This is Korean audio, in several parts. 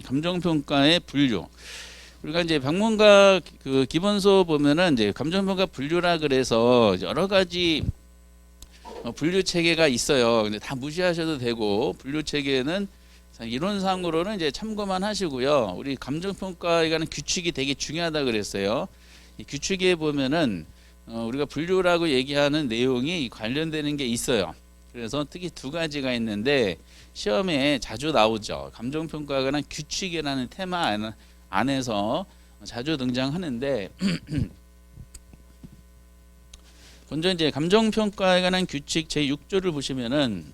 감정평가의 분류. 우리가 이제 방문가 그 기본서 보면은 이제 감정평가 분류라 그래서 여러 가지 분류 체계가 있어요. 근데 다 무시하셔도 되고, 분류 체계는 이론상으로는 이제 참고만 하시고요. 우리 감정평가에 관한 규칙이 되게 중요하다 그랬어요. 이 규칙에 보면은 우리가 분류라고 얘기하는 내용이 관련되는 게 있어요. 그래서 특히 두 가지가 있는데 시험에 자주 나오죠. 감정평가에 관한 규칙이라는 테마 안에서 자주 등장하는데 먼저 이제 감정평가에 관한 규칙 제6조를 보시면은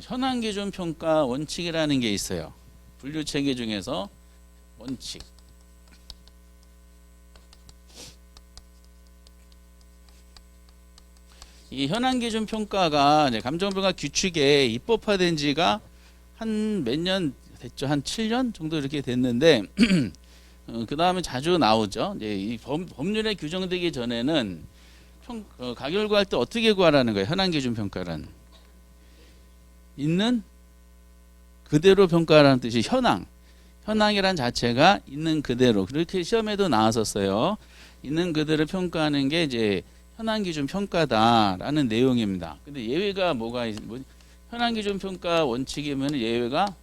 현황기준평가 원칙이라는 게 있어요. 분류체계 중에서 원칙. 이 현황기준평가가 이제 감정평가 규칙에 입법화된 지가 한 몇 년 됐죠. 한 7년 정도 이렇게 됐는데 그 다음에 자주 나오죠. 이제 이 법률에 규정되기 전에는 가결 구할 때 어떻게 구하라는 거예요? 현황기준평가란 있는 그대로 평가라는 뜻이 현황이란 자체가 있는 그대로, 그렇게 시험에도 나왔었어요. 있는 그대로 평가하는 게 이제 현황기준평가다라는 내용입니다. 근데 예외가 현황기준평가 원칙이면 예외가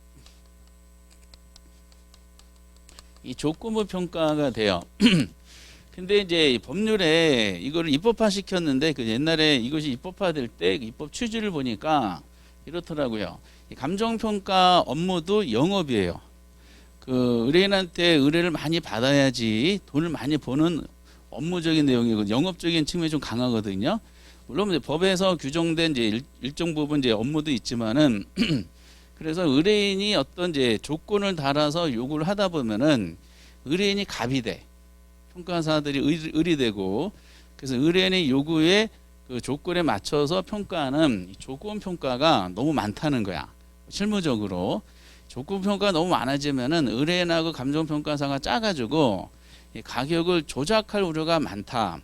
이 조건부 평가가 돼요. 근데 이제 법률에 이거를 입법화 시켰는데 그 옛날에 이것이 입법화될 때 입법 취지를 보니까 이렇더라고요. 감정평가 업무도 영업이에요. 그 의뢰인한테 의뢰를 많이 받아야지 돈을 많이 버는 업무적인 내용이고 영업적인 측면이 좀 강하거든요. 물론 이제 법에서 규정된 이제 일정 부분 이제 업무도 있지만은 그래서 의뢰인이 어떤 이제 조건을 달아서 요구를 하다 보면은 의뢰인이 갑이 돼. 평가사들이 의리되고, 그래서 의뢰인의 요구에 그 조건에 맞춰서 평가하는 조건 평가가 너무 많다는 거야. 실무적으로 조건 평가가 너무 많아지면은 의뢰인하고 감정평가사가 짜가지고 가격을 조작할 우려가 많다.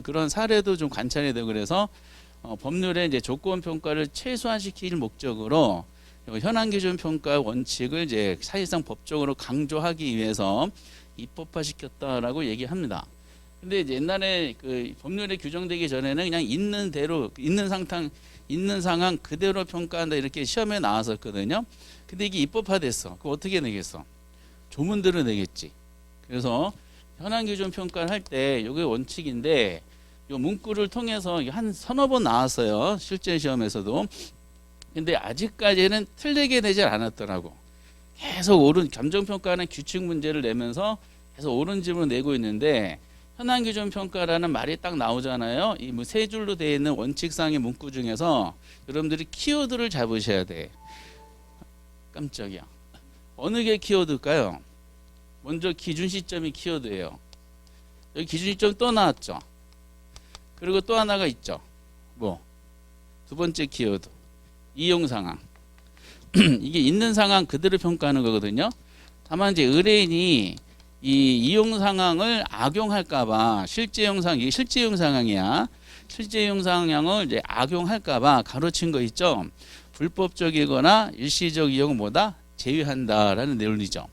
그런 사례도 좀 관찰이 되고, 그래서 법률에 이제 조건 평가를 최소화시킬 목적으로 현황기준 평가 원칙을 이제 사실상 법적으로 강조하기 위해서 입법화시켰다라고 얘기합니다. 근데 이제 옛날에 그 법률에 규정되기 전에는 그냥 있는 대로 있는 상황 그대로 평가한다 이렇게 시험에 나왔었거든요. 근데 이게 입법화됐어. 그거 어떻게 내겠어? 조문들을 내겠지. 그래서 현황기준 평가를 할 때 이게 원칙인데 이 문구를 통해서 한 서너 번 나왔어요. 실제 시험에서도. 근데 아직까지는 틀리게 되질 않았더라고. 계속 감정평가는 규칙 문제를 내면서 계속 옳은 집으로 내고 있는데 현황기준평가라는 말이 딱 나오잖아요. 이 뭐 세 줄로 되어 있는 원칙상의 문구 중에서 여러분들이 키워드를 잡으셔야 돼. 깜짝이야. 어느 게 키워드일까요? 먼저 기준 시점이 키워드예요. 여기 기준 시점 또 나왔죠. 그리고 또 하나가 있죠. 두 번째 키워드. 이용 상황. 이게 있는 상황 그대로 평가하는 거거든요. 다만 이제 의뢰인이 이 이용 상황을 악용할까봐 이게 실제용 상황이야. 실제용 상황을 이제 악용할까봐 가로친 거 있죠. 불법적이거나 일시적 이용은 제외한다라는 내용이죠.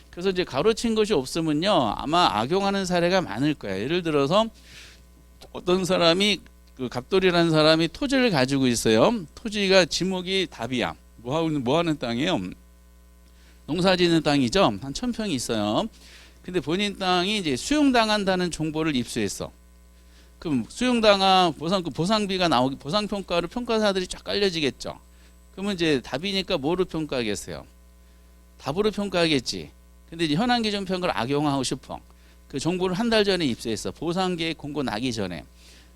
그래서 이제 가로친 것이 없으면요, 아마 악용하는 사례가 많을 거야. 예를 들어서 어떤 사람이 그 갑돌이라는 사람이 토지를 가지고 있어요. 토지가 지목이 답이야. 뭐 하는 땅이에요? 농사짓는 땅이죠. 한 1000평이 있어요. 근데 본인 땅이 이제 수용당한다는 정보를 입수했어. 그럼 수용당한 보상비가 나오기, 보상평가로 평가사들이 쫙 깔려지겠죠. 그러면 이제 답이니까 뭐로 평가하겠어요? 답으로 평가하겠지. 근데 이제 현황기준 평가를 악용하고 싶어. 그 정보를 한 달 전에 입수했어. 보상계획 공고 나기 전에.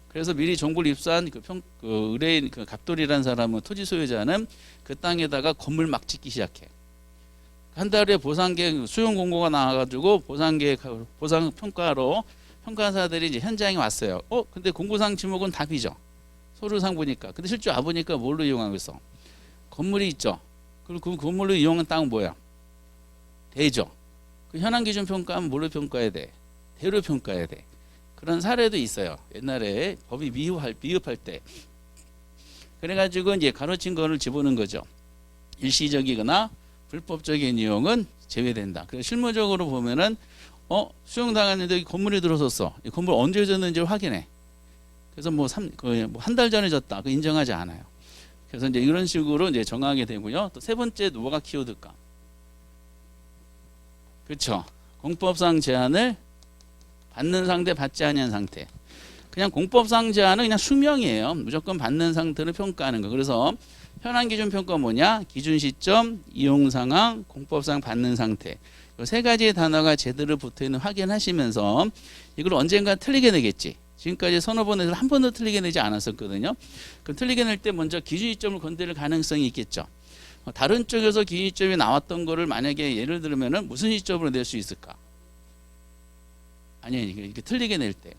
그래서 미리 정보를 입수한 그 의뢰인, 그 갑돌이라는 사람은, 토지 소유자는 그 땅에다가 건물 막 짓기 시작해. 한 달에 보상계획 수용 공고가 나와가지고 보상 평가로 평가사들이 이제 현장에 왔어요. 근데 공고상 지목은 답이죠. 서류상 보니까. 근데 실제 와보니까 뭘로 이용하고 있어? 건물이 있죠. 그리고 그 건물로 이용한 땅은 뭐야? 대죠. 그 현황기준 평가하면 뭘로 평가해야 돼? 대로 평가해야 돼. 그런 사례도 있어요. 옛날에 법이 미흡할 때. 그래가지고 이제 가로친 거를 집어넣은 거죠. 일시적이거나 불법적인 이용은 제외된다. 그래서 실무적으로 보면은 수용당했는데 건물이 들어섰어. 이 건물 언제 졌는지 확인해. 그래서 뭐 한 달 전에 졌다. 그 인정하지 않아요. 그래서 이제 이런 식으로 이제 정하게 되고요. 또 세 번째 뭐가 키워드일까? 그렇죠. 공법상 제한을 받는 상태, 받지 아니한 상태. 그냥 공법상 제한은 그냥 수명이에요. 무조건 받는 상태를 평가하는 거. 그래서 현황 기준 평가 뭐냐? 기준 시점, 이용 상황, 공법상 받는 상태. 이 세 가지의 단어가 제대로 붙어 있는 확인하시면서 이걸 언젠가 틀리게 내겠지. 지금까지 서너 번 해서 한 번도 틀리게 내지 않았었거든요. 그럼 틀리게 낼 때 먼저 기준 시점을 건드릴 가능성이 있겠죠. 다른 쪽에서 기준 시점이 나왔던 거를 만약에 예를 들면은 무슨 시점으로 낼 수 있을까? 아니, 이렇게 틀리게 낼 때.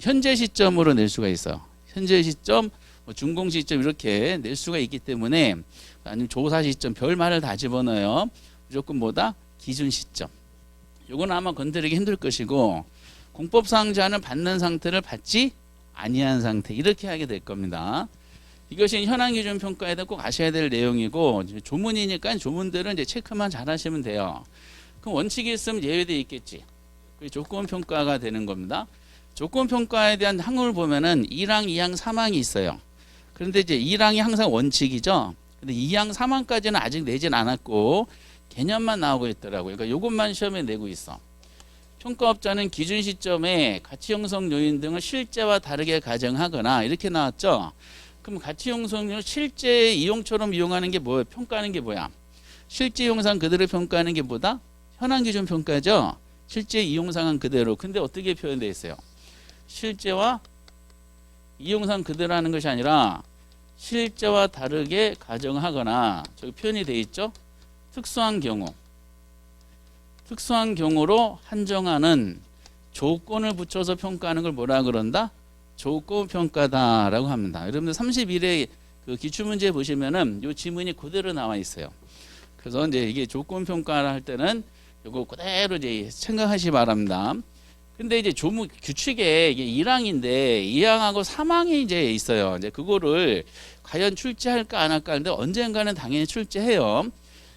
현재 시점으로 낼 수가 있어요. 현재 시점, 준공 시점 이렇게 낼 수가 있기 때문에 아니면 조사 시점 별말을 다 집어넣어요. 무조건 뭐다? 기준 시점. 요거는 아마 건드리기 힘들 것이고 공법상 제한을 받는 상태를 받지 아니한 상태 이렇게 하게 될 겁니다. 이것이 현황 기준 평가에 대해 꼭 아셔야 될 내용이고 조문이니까 조문들은 이제 체크만 잘 하시면 돼요. 그럼 원칙이 있으면 예외돼 있겠지. 그게 조건 평가가 되는 겁니다. 조건 평가에 대한 항목을 보면은 1항, 2항, 3항이 있어요. 그런데 이제 1항이 항상 원칙이죠. 근데 2항, 3항까지는 아직 내진 않았고 개념만 나오고 있더라고요. 그러니까 이것만 시험에 내고 있어. 평가업자는 기준 시점에 가치 형성 요인 등을 실제와 다르게 가정하거나 이렇게 나왔죠. 그럼 가치 형성을 실제 이용처럼 이용하는 게 뭐예요? 평가하는 게 뭐야? 실제 이용상 그대로 평가하는 게 뭐다? 현황 기준 평가죠. 실제 이용 상황 그대로. 근데 어떻게 표현되어 있어요? 실제와 이용상 그대로 하는 것이 아니라 실제와 다르게 가정하거나 저기 표현이 되어 있죠. 특수한 경우로 한정하는 조건을 붙여서 평가하는 걸 뭐라 그런다? 조건 평가다라고 합니다. 여러분들 31회 그 기출문제 보시면은 이 지문이 그대로 나와 있어요. 그래서 이제 이게 조건 평가를 할 때는 이거 그대로 이제 생각하시 바랍니다. 근데 이제 조문 규칙에 이게 1항인데 2항하고 3항이 이제 있어요. 이제 그거를 과연 출제할까 안 할까 하는데 언젠가는 당연히 출제해요.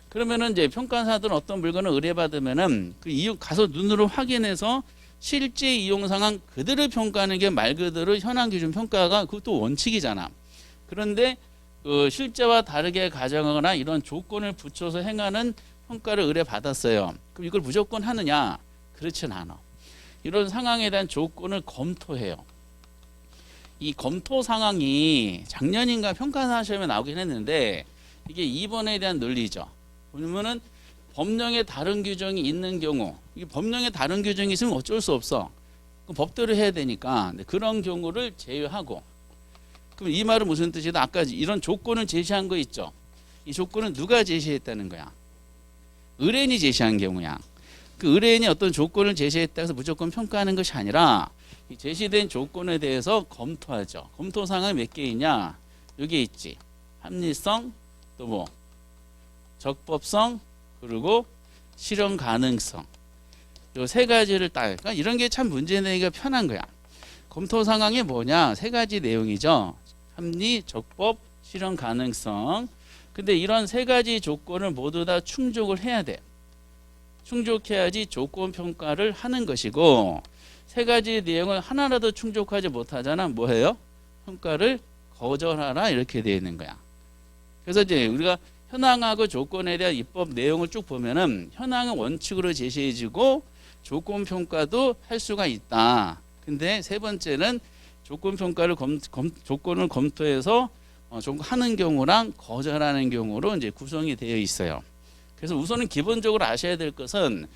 그러면은 이제 평가사들은 어떤 물건을 의뢰받으면은 그 이용 가서 눈으로 확인해서 실제 이용 상황 그대로 평가하는 게 말 그대로 현황 기준 평가가 그것도 원칙이잖아. 그런데 그 실제와 다르게 가정하거나 이런 조건을 붙여서 행하는 평가를 의뢰받았어요. 그럼 이걸 무조건 하느냐? 그렇진 않아. 이런 상황에 대한 조건을 검토해요. 이 검토 상황이 작년인가 평가사 시험에 나오긴 했는데 이게 2번에 대한 논리죠. 보면은 법령에 다른 규정이 있는 경우, 이게 법령에 다른 규정이 있으면 어쩔 수 없어. 법대로 해야 되니까 그런 경우를 제외하고. 그럼 이 말은 무슨 뜻이다? 아까 이런 조건을 제시한 거 있죠. 이 조건은 누가 제시했다는 거야? 의뢰인이 제시한 경우야. 그 의뢰인이 어떤 조건을 제시했다 해서 무조건 평가하는 것이 아니라 이 제시된 조건에 대해서 검토하죠. 검토 사항이 몇 개 있냐? 여기 있지. 합리성, 또 뭐 적법성, 그리고 실현 가능성. 요 세 가지를 그러니까 이런 게 참 문제 내기가 편한 거야. 검토 상황이 뭐냐? 세 가지 내용이죠. 합리, 적법, 실현 가능성. 근데 이런 세 가지 조건을 모두 다 충족을 해야 돼. 충족해야지 조건 평가를 하는 것이고 세 가지 내용을 하나라도 충족하지 못하잖아. 뭐해요? 평가를 거절하라 이렇게 되어 있는 거야. 그래서 이제 우리가 현황하고 조건에 대한 입법 내용을 쭉 보면은 현황은 원칙으로 제시해지고 조건 평가도 할 수가 있다. 근데 세 번째는 조건 평가를 조건을 검토해서 하는 경우랑 거절하는 경우로 이제 구성이 되어 있어요. 그래서 우선은 기본적으로 아셔야 될 것은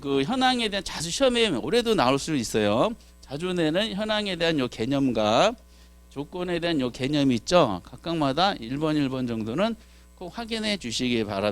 그 현황에 대한 자주 시험에 올해도 나올 수 있어요. 자주 내는 현황에 대한 요 개념과 조건에 대한 요 개념이 있죠. 각각마다 1번 정도는 꼭 확인해 주시기 바랍니다.